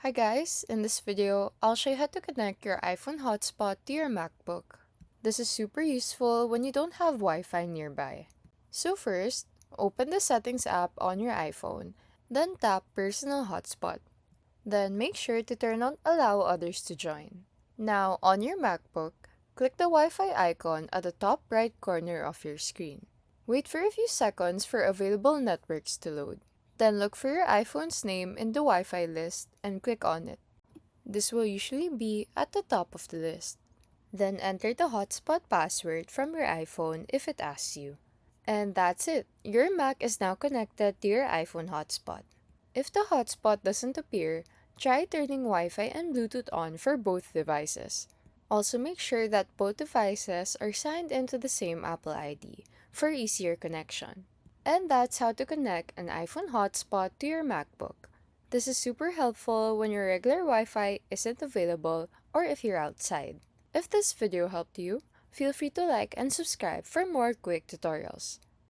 Hi guys, in this video, I'll show you how to connect your iPhone hotspot to your MacBook. This is super useful when you don't have Wi-Fi nearby. So first, open the Settings app on your iPhone, then tap Personal Hotspot. Then make sure to turn on Allow Others to Join. Now, on your MacBook, click the Wi-Fi icon at the top right corner of your screen. Wait for a few seconds for available networks to load. Then look for your iPhone's name in the Wi-Fi list and click on it. This will usually be at the top of the list. Then enter the hotspot password from your iPhone if it asks you. And that's it. Your Mac is now connected to your iPhone hotspot. If the hotspot doesn't appear, try turning Wi-Fi and Bluetooth on for both devices. Also make sure that both devices are signed into the same Apple ID for easier connection. And that's how to connect an iPhone hotspot to your MacBook. This is super helpful when your regular Wi-Fi isn't available or if you're outside. If this video helped you, feel free to like and subscribe for more quick tutorials.